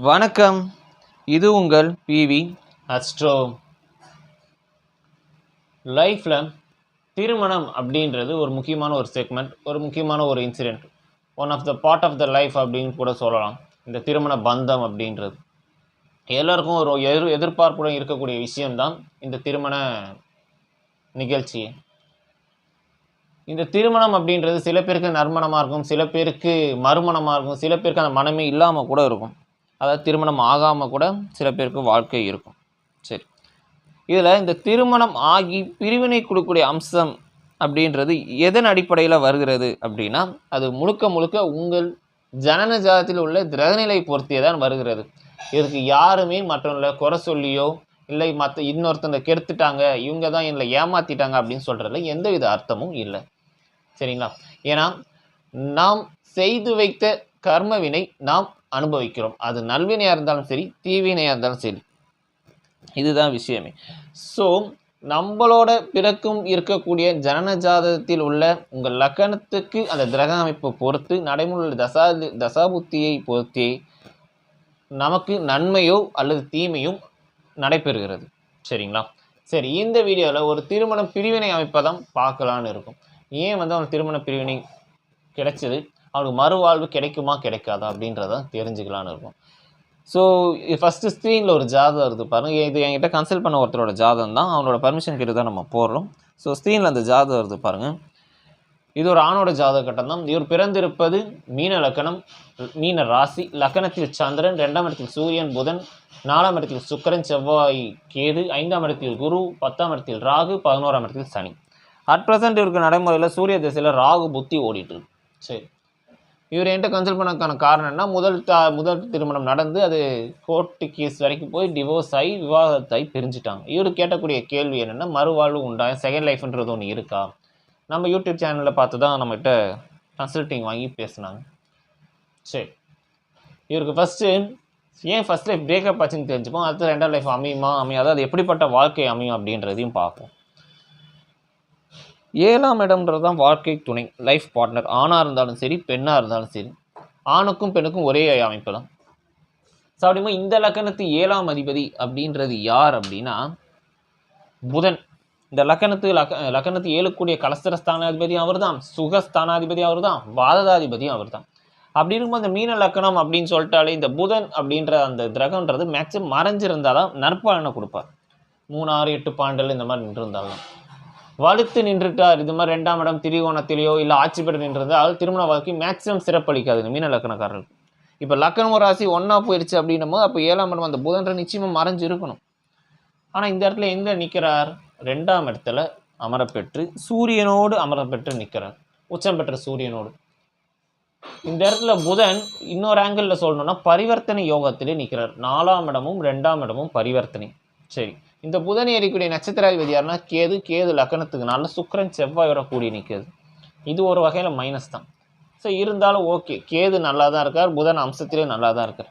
வணக்கம், இது உங்கள் பிவி அஸ்ட்ரோ. லைஃப்பில் திருமணம் அப்படின்றது ஒரு முக்கியமான ஒரு செக்மெண்ட், ஒரு முக்கியமான ஒரு incident, one of the part of the life அப்படின்னு கூட சொல்லலாம். இந்த திருமண பந்தம் அப்படின்றது எல்லாருக்கும் ஒரு எதிர்பார்ப்புடன் இருக்கக்கூடிய விஷயம்தான் இந்த திருமண நிகழ்ச்சி. இந்த திருமணம் அப்படின்றது சில பேருக்கு நறுமணமாக இருக்கும், சில பேருக்கு மறுமணமாக இருக்கும், சில பேருக்கு அந்த மனமே இல்லாமல் கூட இருக்கும். அதாவது திருமணம் ஆகாமல் கூட சில பேருக்கு வாழ்க்கை இருக்கும். சரி, இதில் இந்த திருமணம் ஆகி பிரிவினை கொடுக்கக்கூடிய அம்சம் அப்படின்றது எதன் அடிப்படையில் வருகிறது அப்படின்னா, அது முழுக்க முழுக்க உங்கள் ஜனன ஜாதத்தில் உள்ள கிரகநிலை பொறுத்தே தான் வருகிறது. இதுக்கு யாருமே மற்றவங்களை குறை சொல்லியோ இல்லை மற்ற இன்னொருத்தங்க கெடுத்துட்டாங்க, இவங்க தான் என்னை ஏமாற்றிட்டாங்க அப்படின்னு சொல்கிறதுல எந்தவித அர்த்தமும் இல்லை. சரிங்களா? ஏன்னா நாம் செய்து வைத்த கர்மவினை நாம் அனுபவிக்கிறோம். அது நல்வினையாக இருந்தாலும் சரி, தீவினையாக இருந்தாலும் சரி, இதுதான் விஷயமே. ஸோ நம்மளோட பிறக்கும் இருக்கக்கூடிய ஜனன ஜாதகத்தில் உள்ள உங்கள் லக்கணத்துக்கு அந்த கிரக அமைப்பை பொறுத்து நடைமுறை தசாபுத்தியை பொறுத்தே நமக்கு நன்மையோ அல்லது தீமையோ நடைபெறுகிறது. சரிங்களா? சரி, இந்த வீடியோவில் ஒரு திருமண பிரிவினை அமைப்பை தான் பார்க்கலான்னு இருக்கும். ஏன் அவன் திருமண பிரிவினை கிடைச்சது, அவனுக்கு மறுவாழ்வு கிடைக்குமா கிடைக்காதா அப்படின்றத தெரிஞ்சுக்கலான்னு இருக்கும். ஸோ ஃபஸ்ட்டு ஸ்க்ரீனில் ஒரு ஜாதகம் வருது பாருங்கள். இது என்கிட்ட கன்சல்ட் பண்ண ஒருத்தரோட ஜாதகம் தான், அவனோட பர்மிஷன் கிட்ட தான் நம்ம போடுறோம். ஸோ ஸ்க்ரீனில் அந்த ஜாதகம் வருது பாருங்கள். இது ஒரு ஆணோட ஜாதக கட்டம் தான். இவர் பிறந்திருப்பது மீன லக்கணம், மீன ராசி, லக்கணத்தில் சந்திரன், 2ஆம் இடத்தில் சூரியன் புதன், 4ஆம் இடத்தில் சுக்கிரன் செவ்வாய் கேது, 5ஆம் இடத்தில் குரு, 10ஆம் இடத்தில் ராகு, 11ஆம் இடத்தில் சனி. அட் ப்ரெசென்ட் இருக்க நடைமுறையில் சூரிய திசையில் ராகு புத்தி ஓடிட்டு. சரி, இவர் என்கிட்ட கன்சல்ட் பண்ணக்கான காரணம் என்ன, முதல் திருமணம் நடந்து அது கோர்ட்டு கேஸ் வரைக்கும் போய் டிவோர்ஸ் ஆகி விவாகரத்தாகி பிரிஞ்சுட்டாங்க. இவர் கேட்டக்கூடிய கேள்வி என்னென்னா, மறுவாழ்வு உண்டா, செகண்ட் லைஃப்ன்றது ஒன்று இருக்கா? நம்ம யூடியூப் சேனலில் பார்த்து தான் நம்மகிட்ட கன்சல்ட்டிங் வாங்கி பேசினாங்க. சரி, இவருக்கு ஏன் ஃபஸ்ட் லைஃப் பிரேக்கப் ஆச்சுன்னு தெரிஞ்சுப்போம். அடுத்து 2ஆம் லைஃப் அமையுமா அமையாது, அது எப்படிப்பட்ட வாழ்க்கை அமையும் அப்படின்றதையும் பார்ப்போம். 7ஆம் இடம்ன்றது தான் வாழ்க்கை துணை, லைஃப் பார்ட்னர். ஆணாக இருந்தாலும் சரி, பெண்ணாக இருந்தாலும் சரி, ஆணுக்கும் பெண்ணுக்கும் ஒரே அமைப்பு தான். ஸோ அப்படிமா இந்த லக்கணத்து 7ஆம் அதிபதி அப்படின்றது யார் அப்படின்னா புதன். இந்த லக்கணத்து 7 கலஸ்தரஸ்தானாதிபதியும் அவர் தான், சுகஸ்தானாதிபதியும் அவர் தான், வாததாதிபதியும் அவர் தான். அப்படி இருக்கும்போது இந்த மீன லக்கணம் அப்படின்னு சொல்லிட்டாலே இந்த புதன் அப்படின்ற அந்த கிரகன்றது மேக்ஸிமம் மறைஞ்சிருந்தாலும் நற்பலனை கொடுப்பார். 3, 6, 8 பாண்டல் இந்த மாதிரி நின்றுருந்தாலும். வலுத்து நின்றுட்டார், இது மாதிரி 2ஆம் இடம் திரிகோணத்திலேயோ இல்லை ஆட்சி பெற்று நின்றிருந்தால் திருமண வாழ்க்கை மேக்ஸிமம் சிறப்பளிக்காது இந்த மீன லக்கணக்காரர்களுக்கு. இப்போ லக்கணம் ராசி ஒன்றா போயிடுச்சு அப்படின்னும் போது அப்போ 7ஆம் இடம் அந்த புதன்ற நிச்சயமாக மறைஞ்சு இருக்கணும். ஆனால் இந்த இடத்துல எங்கே நிற்கிறார், 2ஆம் இடத்துல அமரப்பெற்று சூரியனோடு அமரப்பெற்று நிற்கிறார், உச்சம் பெற்ற சூரியனோடு. இந்த இடத்துல புதன் இன்னொரு ஆங்கிளில் சொல்லணும்னா பரிவர்த்தனை யோகத்திலே நிற்கிறார். 4ஆம் இடமும் 2ஆம் இடமும் பரிவர்த்தனை. சரி, இந்த புதன் ஏறிக்கூடிய நட்சத்திராதிபதி யாருன்னா கேது. கேது லக்கணத்துக்கு நல்ல சுக்கிரன் செவ்வாயோட கூடி நிற்கிறது. இது ஒரு வகையில் மைனஸ் தான். ஸோ இருந்தாலும் ஓகே, கேது நல்லா தான் இருக்கார், புதன் அம்சத்திலே நல்லா தான் இருக்கார்.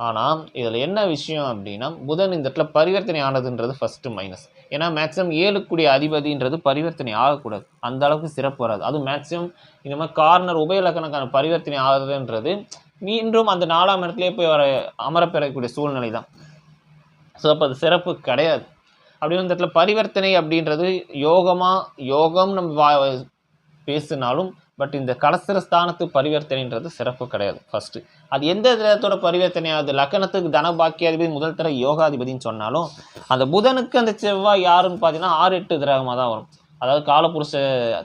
ஆனால் இதில் என்ன விஷயம் அப்படின்னா புதன் இந்த இடத்துல பரிவர்த்தனை ஆனதுன்றது ஃபஸ்ட்டு மைனஸ். ஏன்னா மேக்ஸிமம் 7 அதிபதின்றது பரிவர்த்தனை ஆகக்கூடாது, அந்த அளவுக்கு சிறப்பு வராது. அதுவும் மேக்ஸிமம் இந்த மாதிரி கார்னர் உபயலக்கணக்கான பரிவர்த்தனை ஆகுதுன்றது மீண்டும் அந்த 4ஆம் இடத்துலேயே போய் அமரப்பெறக்கூடிய சூழ்நிலை தான். ஸோ அப்போ அது சிறப்பு கிடையாது. அப்படி இந்த இடத்துல பரிவர்த்தனை அப்படின்றது யோகம் நம்ம பேசினாலும் பட் இந்த கலஸ்தர ஸ்தானத்து பரிவர்த்தனைன்றது சிறப்பு கிடையாது. ஃபஸ்ட்டு அது எந்த கிரகத்தோட பரிவர்த்தனை ஆகுது, லக்கணத்துக்கு தனபாக்கியாதிபதி முதல் தர யோகாதிபதினு சொன்னாலும் அந்த புதனுக்கு அந்த செவ்வாய் யாருன்னு பார்த்தீங்கன்னா 6, 8 கிரகமாக தான் வரும். அதாவது காலபுருஷ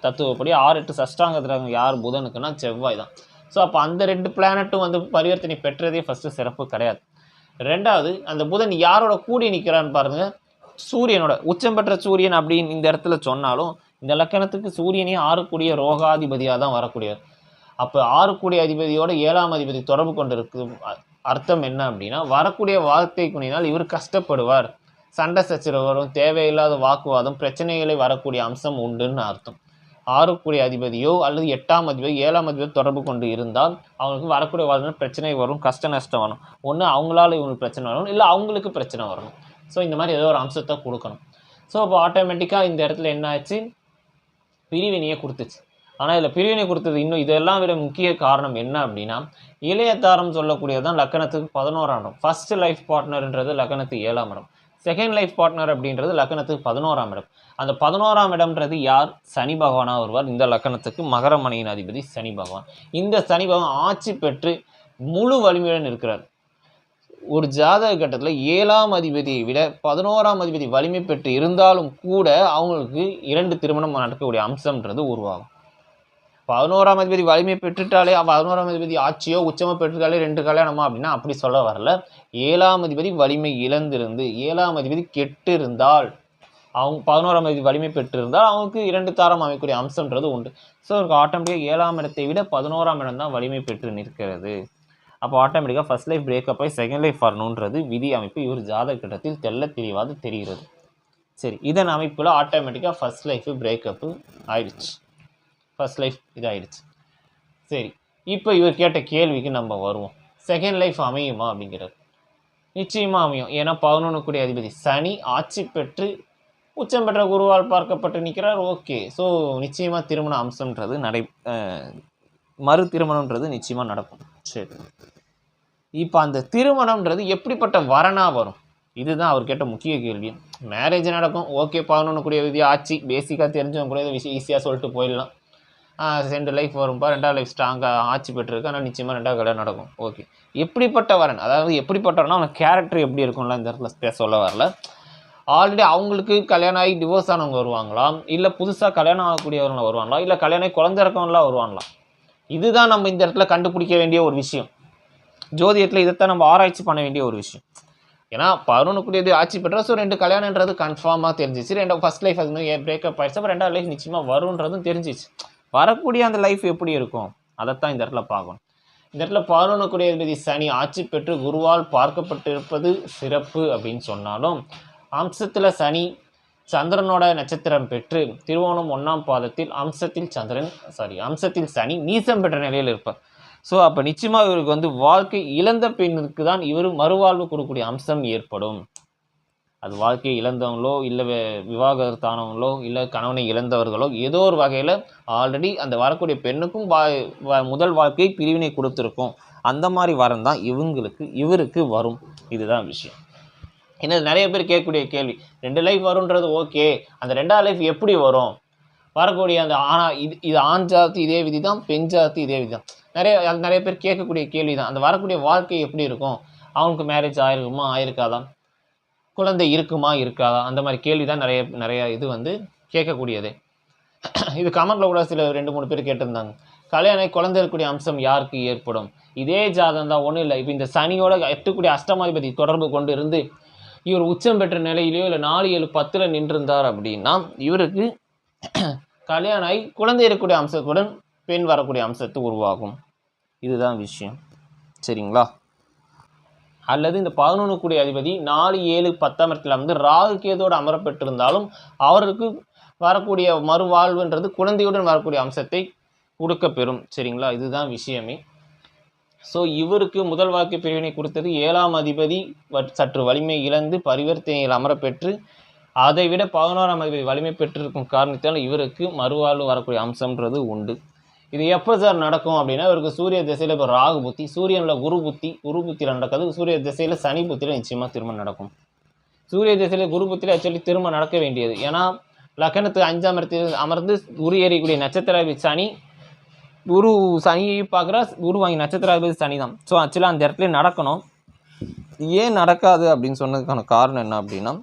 தத்துவப்படி 6, 8 சஷ்டாங்க கிரகம் யார் புதனுக்குன்னா செவ்வாய் தான். ஸோ அப்போ அந்த 2 பிளானட்டும் பரிவர்த்தனை பெற்றதே ஃபஸ்ட்டு சிறப்பு கிடையாது. 2வது அந்த புதன் யாரோட கூடி நிற்கிறான்னு பாருங்க, சூரியனோட. உச்சம் பெற்ற சூரியன் அப்படின்னு இந்த இடத்துல சொன்னாலும் இந்த லக்கணத்துக்கு சூரியனே 6 ரோகாதிபதியாக தான் வரக்கூடியவர். அப்போ 6 அதிபதியோட 7ஆம் அதிபதி தொடர்பு கொண்டிருக்கு. அர்த்தம் என்ன அப்படின்னா வரக்கூடிய வாழ்க்கை குணினால் இவர் கஷ்டப்படுவார், சண்டை சச்சரவு வரும், தேவையில்லாத வாக்குவாதம், பிரச்சனைகளை வரக்கூடிய அம்சம் உண்டுன்னு அர்த்தம். 6 அதிபதியோ அல்லது 8ஆம் அதிபதி 7ஆம் அதிபதி தொடர்பு கொண்டு இருந்தால் அவங்களுக்கு வரக்கூடிய வாழ்க்கை பிரச்சனை வரும், கஷ்ட நஷ்டம் வரும். ஒன்று அவங்களால இவங்களுக்கு பிரச்சனை வரணும், இல்லை அவங்களுக்கு பிரச்சனை வரணும். ஸோ இந்த மாதிரி ஏதோ ஒரு அம்சத்தை கொடுக்கணும். ஸோ அப்போ ஆட்டோமேட்டிக்காக இந்த இடத்துல என்ன ஆச்சு, பிரிவினையை கொடுத்துச்சு. ஆனால் இதில் பிரிவினை கொடுத்தது இன்னும் இதெல்லாம் விட முக்கிய காரணம் என்ன அப்படின்னா, இளையதாரம் சொல்லக்கூடியதான் லக்னத்துக்கு 11ஆம் இடம். ஃபர்ஸ்ட் லைஃப் பார்ட்னர்ன்றது லக்னத்துக்கு 7ஆம் இடம். செகண்ட் லைஃப் பார்ட்னர் அப்படின்றது லக்னத்துக்கு 11ஆம் இடம். அந்த 11ஆம் இடம்ன்றது யார்? சனி பகவானாக வருவார். இந்த லக்னத்துக்கு மகர மனையின் அதிபதி சனி பகவான். இந்த சனி பகவான் ஆட்சி பெற்று முழு வலிமையுடன் இருக்கிறார். ஒரு ஜாதக கட்டத்தில் 7ஆம் அதிபதியை விட 11ஆம் அதிபதி வலிமை பெற்று இருந்தாலும் கூட அவங்களுக்கு 2 திருமணம் நடக்கக்கூடிய அம்சம்ன்றது உருவாகும். 11ஆம் அதிபதி வலிமை பெற்றுட்டாலே 11ஆம் அதிபதி ஆட்சியோ உச்சமோ பெற்றுட்டாலே 2 கல்யாணமா அப்படின்னா அப்படி சொல்ல வரல. 7ஆம் அதிபதி வலிமை இழந்திருந்து 7ஆம் அதிபதி கெட்டு இருந்தால் அவங்க 11ஆம் அதிபதி வலிமை பெற்றிருந்தால் அவங்களுக்கு 2 தாரம் அமைக்கக்கூடிய அம்சம்ன்றது உண்டு. ஸோ ஆட்டோமேட்டிக்காக 7ஆம் இடத்தை விட 11ஆம் இடம் தான் வலிமை பெற்று நிற்கிறது. அப்போ ஆட்டோமேட்டிக்காக ஃபர்ஸ்ட் லைஃப் பிரேக்கப் ஆகி செகண்ட் லைஃப் வரணுன்றது விதி அமைப்பு இவர் ஜாதக கட்டத்தில் தெல்ல தெளிவாக தெரிகிறது. சரி, இதன் அமைப்பில் ஆட்டோமேட்டிக்காக ஃபர்ஸ்ட் லைஃப் பிரேக்கப்பு ஆயிடுச்சு. ஃபர்ஸ்ட் லைஃப் இதாகிடுச்சு. சரி, இப்போ இவர் கேட்ட கேள்விக்கு நம்ம வருவோம். செகண்ட் லைஃப் அமையுமா அப்படிங்கிறது நிச்சயமாக அமையும். ஏன்னா 11 கூடிய அதிபதி சனி ஆட்சி பெற்று உச்சம் பெற்ற குருவால் பார்க்கப்பட்டு நிற்கிறார். ஓகே, ஸோ நிச்சயமாக திருமண அம்சம்ன்றது மறு திருமணம்ன்றது நிச்சயமாக நடக்கும். சரி, இப்போ அந்த திருமணம்ன்றது எப்படிப்பட்ட வரனா வரும்? இதுதான் அவர் கேட்ட முக்கிய கேள்வி. மேரேஜ் நடக்கும், ஓகே, 11 கூடிய விதி ஆட்சி பேசிக்காக தெரிஞ்சவங்க கூட விஷயம் ஈஸியாக சொல்லிட்டு போயிடலாம். 2 லைஃப் வரும்பா, 2ஆவது லைஃப் ஸ்ட்ராங்காக ஆட்சி பெற்றிருக்கு, ஆனால் நிச்சயமாக 2ஆவது கல்யாணம் நடக்கும். ஓகே, எப்படிப்பட்ட வரன், அதாவது எப்படிப்பட்டவனா அவன் கேரக்டர் எப்படி இருக்கும்ல இந்த இடத்துல சொல்ல வரல. ஆல்ரெடி அவங்களுக்கு கல்யாணம் ஆகி டிவோர்ஸ் ஆனவங்க வருவாங்களா, இல்லை புதுசாக கல்யாணம் ஆகக்கூடியவங்க வருவாங்களா, இல்லை கல்யாணம் ஆகி குழந்தை இருக்கவங்களாம் வருவாங்களா? இதுதான் நம்ம இந்த இடத்துல கண்டுபிடிக்க வேண்டிய ஒரு விஷயம். ஜோதிடத்தில் இதைத்தான் நம்ம ஆராய்ச்சி பண்ண வேண்டிய ஒரு விஷயம். ஏன்னா 11 கூடியது ஆட்சி பெற்றா, ஸோ 2 கல்யாணன்றது கன்ஃபார்மாக தெரிஞ்சிச்சு. ஃபர்ஸ்ட் லைஃப் அது பிரேக்கப் ஆயிடுச்சு, அப்போ 2ஆவது லைஃப் நிச்சயமாக வரும்ன்றதும் தெரிஞ்சிச்சு. வரக்கூடிய அந்த லைஃப் எப்படி இருக்கும் அதைத்தான் இந்த இடத்துல பார்க்கணும். இந்த இடத்துல 11 கூடிய அதிபதி சனி ஆட்சி பெற்று குருவால் பார்க்கப்பட்டிருப்பது சிறப்பு அப்படின்னு சொன்னாலும், அம்சத்தில் சனி சந்திரனோட நட்சத்திரம் பெற்று திருவோணம் 1ஆம் பாதத்தில் அம்சத்தில் சனி நீசம் பெற்ற நிலையில் இருப்பார். ஸோ அப்போ நிச்சயமாக இவருக்கு வாழ்க்கை இழந்த பெண்ணுக்கு தான் இவர் மறுவாழ்வு கொடுக்கக்கூடிய அம்சம் ஏற்படும். அது வாழ்க்கையை இழந்தவங்களோ, இல்லை விவாகரத்தானவங்களோ, இல்லை கணவனை இழந்தவர்களோ ஏதோ ஒரு வகையில் ஆல்ரெடி அந்த வரக்கூடிய பெண்ணுக்கும் முதல் வாழ்க்கை பிரிவினை கொடுத்துருக்கும். அந்த மாதிரி வரம் தான் இவருக்கு வரும். இதுதான் விஷயம். ஏன்னா நிறைய பேர் கேட்கக்கூடிய கேள்வி, 2 லைஃப் வரும்ன்றது ஓகே, அந்த 2ஆவது லைஃப் எப்படி வரும்? வரக்கூடிய அந்த இது ஆண் ஜாதி இதே விதி தான், பெண் ஜாதி இதே விதி தான். நிறைய பேர் கேட்கக்கூடிய கேள்வி தான், அந்த வரக்கூடிய வாழ்க்கை எப்படி இருக்கும்? அவங்களுக்கு மேரேஜ் ஆயிருக்குமா ஆயிருக்காதா, குழந்தை இருக்குமா இருக்காதா, அந்த மாதிரி கேள்வி தான் நிறைய இது கேட்கக்கூடியது. இது கமெண்ட்ல கூட சில 2-3 பேர் கேட்டிருந்தாங்க, கல்யாணம் குழந்தை இருக்கக்கூடிய அம்சம் யாருக்கு ஏற்படும்? இதே ஜாதகம் தான், ஒன்றும் இல்லை. இப்போ இந்த சனியோட எட்டக்கூடிய அஷ்டமாதிபதி தொடர்பு கொண்டு இருந்து இவர் உச்சம் பெற்ற நிலையிலையோ இல்லை 4, 7, 10 நின்றிருந்தார் அப்படின்னா இவருக்கு கல்யாணம் ஆகி குழந்தை இருக்கக்கூடிய அம்சத்துடன் பெண் வரக்கூடிய அம்சத்து உருவாகும். இதுதான் விஷயம். சரிங்களா? அல்லது இந்த 11 கூடிய அதிபதி 4, 7, 10ஆம் இடத்துல ராகு கேதோடு அமரப்பட்டிருந்தாலும் அவருக்கு வரக்கூடிய மறுவாழ்வுன்றது குழந்தையுடன் வரக்கூடிய அம்சத்தை கொடுக்க பெறும். சரிங்களா? இதுதான் விஷயமே. ஸோ இவருக்கு முதல் வாழ்க்கை பிரிவினை கொடுத்தது 7ஆம் அதிபதி சற்று வலிமை இழந்து பரிவர்த்தனையில் அமரப்பெற்று, அதை விட 11ஆம் அதிபதி வலிமை பெற்றிருக்கும் காரணத்தால் இவருக்கு மறுவாழ்வு வரக்கூடிய அம்சம்ன்றது உண்டு. இது எப்போ சார் நடக்கும் அப்படின்னா, இவருக்கு சூரிய திசையில் இப்போ ராகு புத்தி, சூரியனில் குரு புத்தியில் நடக்காது. சூரிய திசையில் சனி புத்தியில் நிச்சயமாக திருமணம் நடக்கும். சூரிய திசையில் குரு புத்தியில் ஆக்சுவலி திருமணம் நடக்க வேண்டியது. ஏன்னா லக்னத்துக்கு 5ஆம் இடத்தில் அமர்ந்து குரு ஏறிக்கூடிய நட்சத்திராதிபதி சனி, குரு சனியை பார்க்குறா, குரு வாங்கி நட்சத்திராதிபதி சனி தான். ஸோ ஆக்சுவலாக அந்த இடத்துல நடக்கணும். ஏன் நடக்காது அப்படின்னு சொன்னதுக்கான காரணம் என்ன அப்படின்னா,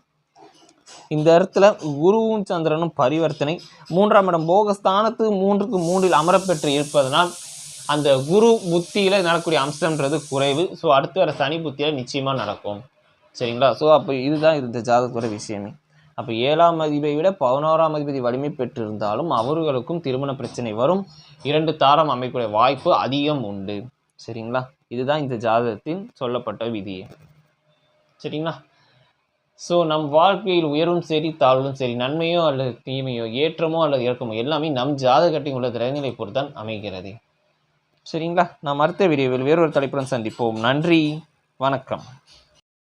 இந்த இடத்துல குருவும் சந்திரனும் பரிவர்த்தனை 3ஆம் இடம் போகஸ்தானத்து 3க்கு 3இல் அமரப்பெற்று இருப்பதனால் அந்த குரு புத்தியில் நடக்கக்கூடிய அம்சம்ன்றது குறைவு. ஸோ அடுத்து வர சனி புத்தியில் நிச்சயமாக நடக்கும். சரிங்களா? ஸோ அப்போ இதுதான் இந்த ஜாதகத்தோட விஷயமே. அப்போ 7ஆம் அதிபதியை விட 11ஆம் அதிபதி வலிமை பெற்றிருந்தாலும் அவர்களுக்கும் திருமண பிரச்சனை வரும். 2 தாரம் அமைக்கக்கூடிய வாய்ப்பு அதிகம் உண்டு. சரிங்களா? இதுதான் இந்த ஜாதகத்தில் சொல்லப்பட்ட விதியே. சரிங்களா? ஸோ நம் வாழ்க்கையில் உயர்வும் சரி தாழ்வும் சரி, நன்மையோ அல்லது தீமையோ, ஏற்றமோ அல்லது இறக்கமோ எல்லாமே நம் ஜாதகத்தில் உள்ள கிரகநிலை பொறுத்து தான் அமைகிறது. சரிங்களா? நாம் அடுத்த வீடியோவில் வேறொரு தலைப்புடன் சந்திப்போம். நன்றி, வணக்கம்.